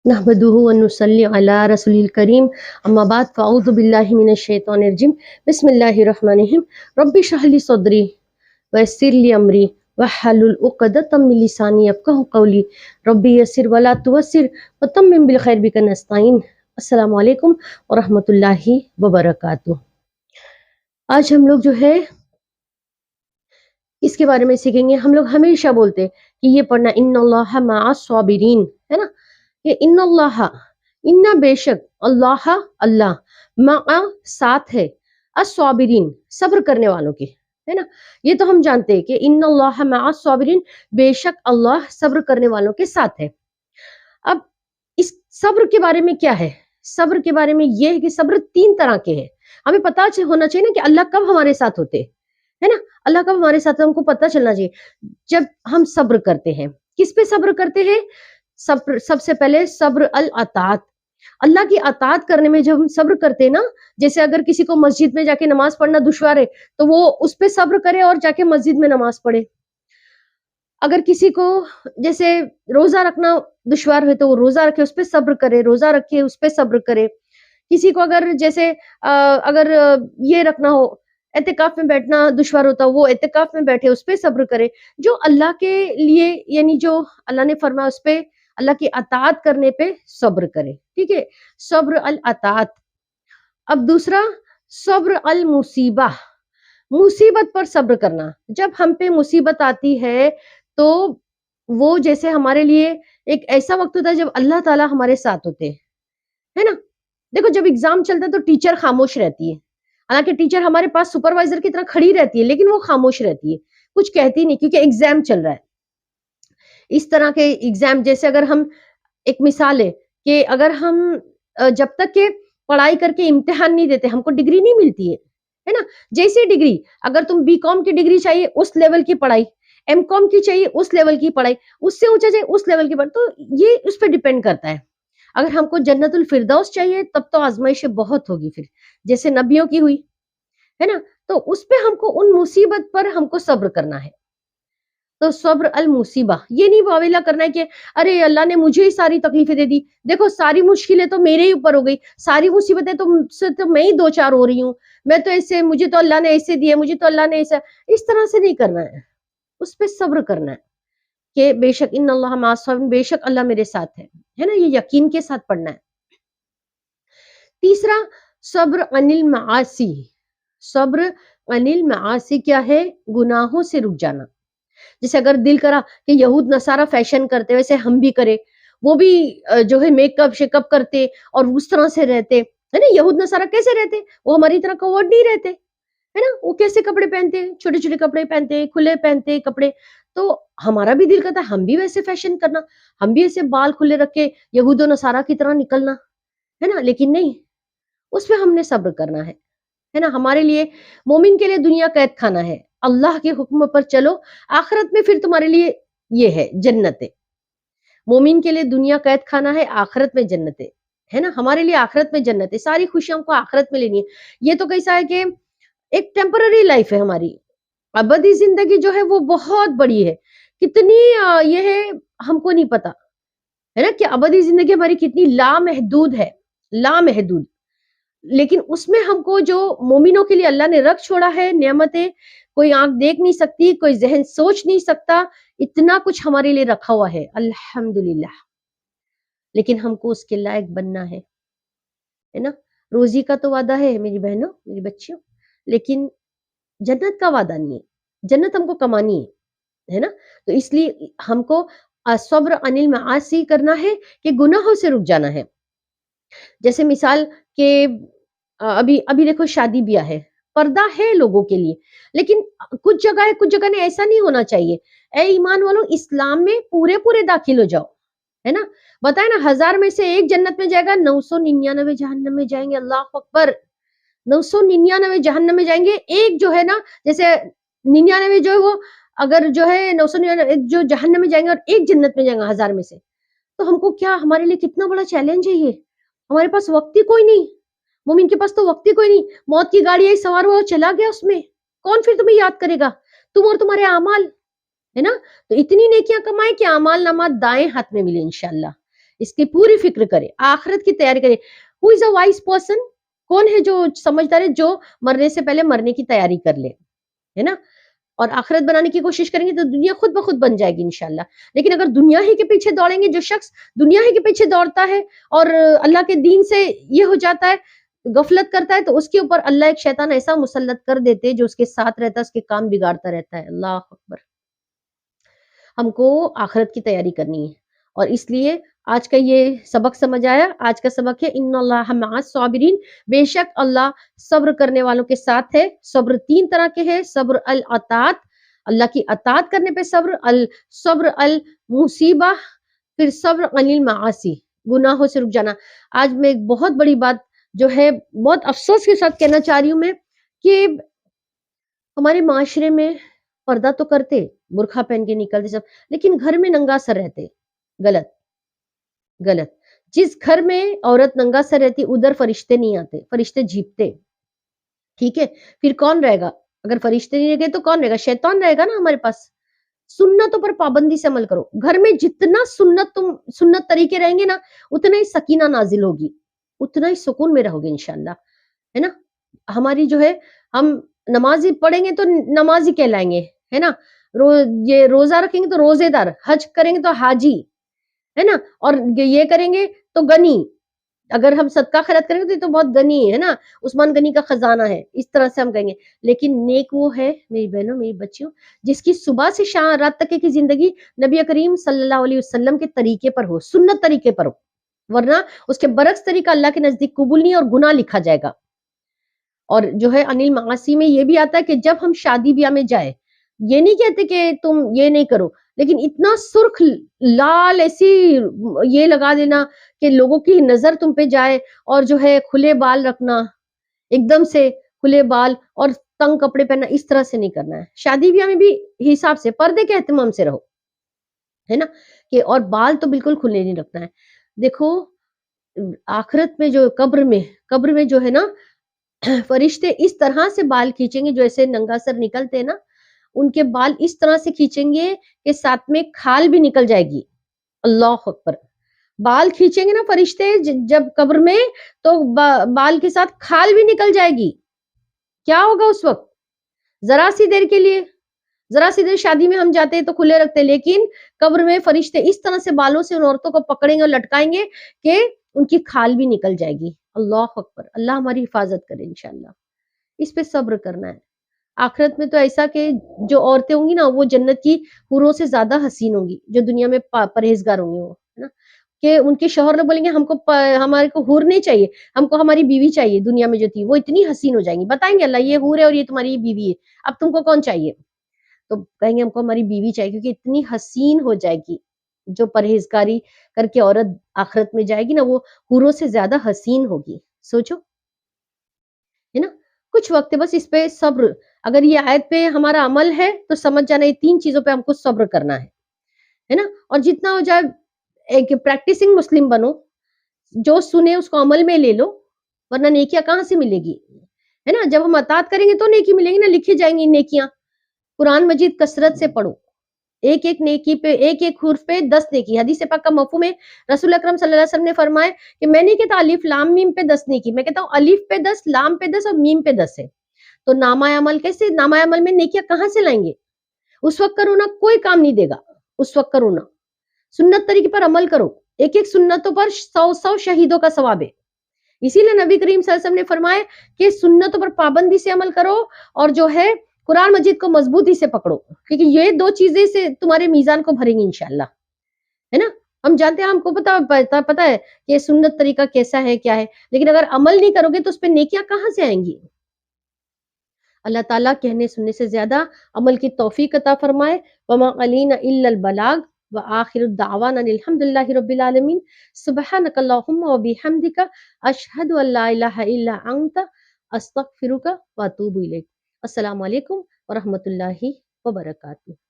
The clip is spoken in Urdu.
نحمدہ ونصلی علی رسول الکریم اما بعد فاعوذ باللہ من الشیطان الرجیم بسم اللہ الرحمن الرحیم رب اشرح لی صدری ویسر لی امری واحلل عقدۃ من لسانی یفقہوا قولی رب یسر ولا تعسر وتمم بالخیر بک نستعین۔ السلام علیکم ورحمۃ اللہ وبرکاتہ۔ آج ہم لوگ جو ہے اس کے بارے میں سیکھیں گے۔ ہم لوگ ہمیشہ بولتے ہیں کہ یہ پڑھنا ان اللہ مع الصابرین، ہے نا، کہ ان اللہ، ان بے شک، اللہ اللہ، مع ساتھ ہے، الصابرین صبر کرنے والوں کے، ہے نا۔ یہ تو ہم جانتے ہیں کہ ان اللہ مع الصابرین، بے شک اللہ صبر کرنے والوں کے ساتھ ہے۔ اب اس صبر کے بارے میں کیا ہے؟ صبر کے بارے میں یہ ہے کہ صبر تین طرح کے ہیں۔ ہمیں پتہ ہونا چاہیے نا کہ اللہ کب ہمارے ساتھ ہوتے، ہے نا، اللہ کب ہمارے ساتھ، ہم کو پتہ چلنا چاہیے جب ہم صبر کرتے ہیں۔ کس پہ صبر کرتے ہیں؟ سب سے پہلے صبر الاطاعت، اللہ کی اطاعت کرنے میں جب ہم صبر کرتے ہیں نا، جیسے اگر کسی کو مسجد میں جا کے نماز پڑھنا دشوار ہے تو وہ اس پہ صبر کرے اور جا کے مسجد میں نماز پڑھے۔ اگر کسی کو جیسے روزہ رکھنا دشوار ہے تو وہ روزہ رکھے، اس پہ صبر کرے، روزہ رکھے اس پہ صبر کرے۔ کسی کو اگر جیسے اگر یہ رکھنا ہو، اعتکاف میں بیٹھنا دشوار ہوتا، وہ اعتکاف میں بیٹھے، اس پہ صبر کرے۔ جو اللہ کے لیے، یعنی جو اللہ نے فرمایا اس پہ، اللہ کی اطاعت کرنے پہ صبر کرے، ٹھیک ہے، صبر الاطاعت۔ اب دوسرا صبر المصیبہ، مصیبت پر صبر کرنا۔ جب ہم پہ مصیبت آتی ہے تو وہ جیسے ہمارے لیے ایک ایسا وقت ہوتا ہے جب اللہ تعالیٰ ہمارے ساتھ ہوتے ہیں، ہے نا۔ دیکھو جب ایگزام چلتا ہے تو ٹیچر خاموش رہتی ہے، حالانکہ ٹیچر ہمارے پاس سپروائزر کی طرح کھڑی رہتی ہے، لیکن وہ خاموش رہتی ہے، کچھ کہتی نہیں، کیونکہ ایگزام چل رہا ہے۔ اس طرح کے ایگزام، جیسے اگر ہم، ایک مثال ہے کہ اگر ہم جب تک کہ پڑھائی کر کے امتحان نہیں دیتے ہم کو ڈگری نہیں ملتی ہے نا۔ جیسے ڈگری، اگر تم بی کام کی ڈگری چاہیے اس لیول کی پڑھائی، ایم کام کی چاہیے اس لیول کی پڑھائی، اس سے اونچا چاہیے اس لیول کی پڑھائی، تو یہ اس پہ ڈیپینڈ کرتا ہے۔ اگر ہم کو جنت الفردوس چاہیے تب تو آزمائشیں بہت ہوگی، پھر جیسے نبیوں کی ہوئی، ہے نا۔ تو اس پہ ہم کو، ان مصیبت پر ہم کو صبر کرنا ہے۔ تو صبر المصیبہ، یہ نہیں واویلا کرنا ہے کہ ارے اللہ نے مجھے ہی ساری تکلیفیں دے دی، دیکھو ساری مشکلیں تو میرے ہی اوپر ہو گئی، ساری مصیبتیں تو مجھ سے تو میں ہی دو چار ہو رہی ہوں، میں تو ایسے، مجھے تو اللہ نے ایسے دیا، مجھے تو اللہ نے ایسا، اس طرح سے نہیں کرنا ہے، اس پہ صبر کرنا ہے کہ بے شک ان اللہ مع الصابرین، بے شک اللہ میرے ساتھ ہے نا، یہ یقین کے ساتھ پڑھنا ہے۔ تیسرا صبر عن المعاصی، صبر عن المعاصی کیا ہے؟ گناہوں سے رک جانا۔ جیسے اگر دل کرا کہ یہود نصارہ فیشن کرتے ویسے ہم بھی کرے، وہ بھی جو ہے میک اپ شیک اپ کرتے اور اس طرح سے رہتے، ہے نا۔ یہود نصارہ کیسے رہتے؟ وہ ہماری طرح کوورڈ نہیں رہتے، ہے نا۔ وہ کیسے کپڑے پہنتے، چھوٹے چھوٹے کپڑے پہنتے، کھلے پہنتے کپڑے، تو ہمارا بھی دل کرتا ہے ہم بھی ویسے فیشن کرنا، ہم بھی ایسے بال کھلے رکھ کے یہود و نصارہ کی طرح نکلنا، ہے نا۔ لیکن نہیں، اس پہ ہم نے صبر کرنا ہے نا۔ ہمارے لیے، مومن کے لیے دنیا قید خانہ ہے، اللہ کے حکم پر چلو، آخرت میں پھر تمہارے لیے یہ ہے جنت ہے۔ مومن کے لیے دنیا قید خانہ ہے، آخرت میں جنت ہے نا۔ ہمارے لیے آخرت میں جنت ہے، ساری خوشیاں کو آخرت میں لینی ہے۔ یہ تو کیسا ہے کہ ایک ٹیمپرری لائف ہے ہماری، ابدی زندگی جو ہے وہ بہت بڑی ہے، کتنی یہ ہے ہم کو نہیں پتا، ہے نا، کہ ابدی زندگی ہماری کتنی لامحدود ہے، لامحدود۔ لیکن اس میں ہم کو جو مومنوں کے لیے اللہ نے رکھ چھوڑا ہے نعمتیں، کوئی آنکھ دیکھ نہیں سکتی، کوئی ذہن سوچ نہیں سکتا، اتنا کچھ ہمارے لیے رکھا ہوا ہے، الحمدللہ۔ لیکن ہم کو اس کے لائق بننا ہے نا۔ روزی کا تو وعدہ ہے میری بہنوں، میری بچیوں، لیکن جنت کا وعدہ نہیں ہے، جنت ہم کو کمانی ہے نا۔ تو اس لیے ہم کو صبر عن المعاصی کرنا ہے کہ گناہوں سے رک جانا ہے۔ جیسے مثال کہ ابھی دیکھو شادی بیاہ ہے، پردہ ہے لوگوں کے لیے، لیکن کچھ جگہ نے ایسا نہیں ہونا چاہیے۔ اے ایمان والوں، اسلام میں پورے داخل ہو جاؤ، ہے نا۔ بتائیں نا، 1000 میں سے ایک جنت میں جائے گا، 999 جہنم میں جائیں گے، اللہ اکبر، 999 جہنم میں جائیں گے، ایک جو ہے نا، جیسے 99 جو ہے وہ، اگر جو ہے 999 جو جہنم میں جائیں گے اور ایک جنت میں جائیں گے 1000 میں سے، تو ہم کو کیا، ہمارے لیے کتنا بڑا چیلنج ہے یہ۔ ہمارے پاس وقت ہی کوئی نہیں، مومن کے پاس تو وقت ہی کوئی نہیں، موت کی گاڑی آئی، سوار ہوا چلا گیا، اس میں کون پھر تمہیں یاد کرے گا؟ تم اور تمہارے اعمال، ہے نا۔ تو اتنی نیکیاں کمائیں کہ اعمال نامہ دائیں ہاتھ میں ملے انشاءاللہ، اس کی پوری فکر کرے، آخرت کی تیاری کرے. ہو از اے وائز پرسن؟ کون ہے جو سمجھدار ہے، جو مرنے سے پہلے مرنے کی تیاری کر لے، ہے نا، اور آخرت بنانے کی کوشش کریں گے تو دنیا خود بخود بن جائے گی انشاءاللہ. لیکن اگر دنیا ہی کے پیچھے دوڑیں گے، جو شخص دنیا ہی کے پیچھے دوڑتا ہے اور اللہ کے دین سے یہ ہو جاتا ہے، غفلت کرتا ہے، تو اس کے اوپر اللہ ایک شیطان ایسا مسلط کر دیتے جو اس کے ساتھ رہتا ہے، اس کے کام بگاڑتا رہتا ہے. اللہ اکبر. ہم کو آخرت کی تیاری کرنی ہے، اور اس لیے آج کا یہ سبق سمجھ آیا. آج کا سبق ہے ان اللہ مع الصابرین، بے شک اللہ صبر کرنے والوں کے ساتھ ہے. صبر تین طرح کے ہیں: صبر الاطاعت، اللہ کی اطاعت کرنے پہ صبر، صبر المصیبہ، پھر صبر عن المعاصی، گناہوں سے رک جانا. آج میں ایک بہت بڑی بات جو ہے بہت افسوس کے ساتھ کہنا چاہ رہی ہوں میں، کہ ہمارے معاشرے میں پردہ تو کرتے، برقع پہن کے نکلتے سب، لیکن گھر میں ننگا سر رہتے. غلط، غلط. جس گھر میں عورت ننگا سر رہتی ادھر فرشتے نہیں آتے، فرشتے جھیپتے. ٹھیک ہے، پھر کون رہے گا؟ اگر فرشتے نہیں رہ گئے تو کون رہے گا؟ شیطان رہے گا نا ہمارے پاس. سنتوں پر پابندی سے عمل کرو. گھر میں جتنا سنت طریقے رہیں گے نا، اتنا ہی سکینہ نازل ہوگی، اتنا ہی سکون میں رہو گے انشاءاللہ، ہے نا. ہماری جو ہے، ہم نمازی پڑھیں گے تو نمازی کہلائیں گے، ہے نا. یہ روزہ رکھیں گے تو روزے دار، حج کریں گے تو حاجی، ہے نا، اور یہ کریں گے تو غنی. اگر ہم صدقہ خیرات کریں گے تو یہ تو بہت غنی ہے نا، عثمان غنی کا خزانہ ہے، اس طرح سے ہم کہیں گے. لیکن نیک وہ ہے میری بہنوں، میری بچیوں، جس کی صبح سے شام رات تک کی زندگی نبی کریم صلی اللہ علیہ وسلم کے طریقے پر ہو، سنت طریقے پر ہو. ورنہ اس کے برعکس طریقہ اللہ کے نزدیک قبول نہیں، اور گناہ لکھا جائے گا. اور جو ہے انل معاصی میں یہ بھی آتا ہے کہ جب ہم شادی بیاہ میں جائے، یہ نہیں کہتے کہ تم یہ نہیں کرو، لیکن اتنا سرخ لال ایسی یہ لگا دینا کہ لوگوں کی نظر تم پہ جائے، اور جو ہے کھلے بال رکھنا، ایک دم سے کھلے بال اور تنگ کپڑے پہننا، اس طرح سے نہیں کرنا ہے. شادی بیاہ میں بھی حساب سے پردے کے اہتمام سے رہو، ہے نا، کہ اور بال تو بالکل کھلے نہیں رکھنا ہے. دیکھو آخرت میں جو قبر میں جو ہے نا، فرشتے اس طرح سے بال کھینچیں گے، جو ایسے ننگا سر نکلتے ہیں نا، ان کے بال اس طرح سے کھینچیں گے کہ ساتھ میں کھال بھی نکل جائے گی. اللہ اکبر. بال کھینچیں گے نا فرشتے جب قبر میں، تو بال کے ساتھ کھال بھی نکل جائے گی. کیا ہوگا اس وقت؟ ذرا سی دیر کے لیے، ذرا سی دیر شادی میں ہم جاتے ہیں تو کھلے رکھتے، لیکن قبر میں فرشتے اس طرح سے بالوں سے ان عورتوں کو پکڑیں گے اور لٹکائیں گے کہ ان کی کھال بھی نکل جائے گی. اللہ اکبر. اللہ ہماری حفاظت کرے انشاءاللہ. اس پہ صبر کرنا ہے. آخرت میں تو ایسا کہ جو عورتیں ہوں گی نا، وہ جنت کی حوروں سے زیادہ حسین ہوں گی، جو دنیا میں پرہیزگار ہوں گے وہ، ہے نا، کہ ان کے شوہر لوگ بولیں گے ہمارے کو حور نہیں چاہیے، ہم کو ہماری بیوی چاہیے. دنیا میں جو تھی وہ اتنی حسین ہو جائیں گی، بتائیں گے اللہ یہ حور ہے اور یہ تمہاری بیوی ہے، اب تم کو کون چاہیے؟ تو کہیں گے ہم کو ہماری بیوی چاہیے، کیونکہ اتنی حسین ہو جائے گی. جو پرہیزگاری کر کے عورت آخرت میں جائے گی نا، وہ حوروں سے زیادہ حسین ہوگی. سوچو، ہے نا. کچھ وقت ہے بس اس پہ صبر. اگر یہ آیت پہ ہمارا عمل ہے تو سمجھ جانا یہ تین چیزوں پہ ہم کو صبر کرنا ہے نا. اور جتنا ہو جائے ایک پریکٹسنگ مسلم بنو، جو سنے اس کو عمل میں لے لو، ورنہ نیکیاں کہاں سے ملے گی، ہے نا. جب ہم اطاعت کریں گے تو نیکی ملے گی نا، لکھی جائیں گی نیکیاں. قرآن مجید کثرت سے پڑھو، ایک ایک نیکی پہ، ایک ایک حرف پہ 10 نیکی. حدیث پاک کا مفہوم ہے، رسول اکرم صلی اللہ علیہ وسلم نے فرمایا کہ میں نہیں کہتا الف لام میم پہ 10 نیکی، میں کہتا ہوں الف پہ 10، لام پہ 10 اور میم پہ 10 ہے. تو نامہ عمل کیسے، نامہ عمل میں نیکیاں کہاں سے لائیں گے؟ اس وقت کرو نا، کوئی کام نہیں دے گا. اس وقت کرو نا، سنت طریقے پر عمل کرو. ایک ایک سنتوں پر 100 شہیدوں کا ثواب ہے. اسی لیے نبی کریم صلی اللہ علیہ وسلم نے فرمایا کہ سنتوں پر پابندی سے عمل کرو، اور جو ہے قرآن مجید کو مضبوطی سے پکڑو، کیونکہ یہ دو چیزیں سے تمہارے میزان کو بھریں گی انشاءاللہ، ہے نا. ہم جانتے ہیں، ہم کو پتا ہے کہ سنت طریقہ کیسا ہے، کیا ہے، لیکن اگر عمل نہیں کرو گے تو اس پہ نیکیاں کہاں سے آئیں گی؟ اللہ تعالیٰ کہنے سننے سے زیادہ عمل کی توفیق عطا فرمائے. وما علینا الا البلاغ وآخر الدعوانا الحمد للہ رب العالمین. سبحانک اللہم وبحمدک، اشہد ان لا الہ الا انت، استغفرک واتوب الیک. السلام علیکم ورحمۃ اللہ وبرکاتہ.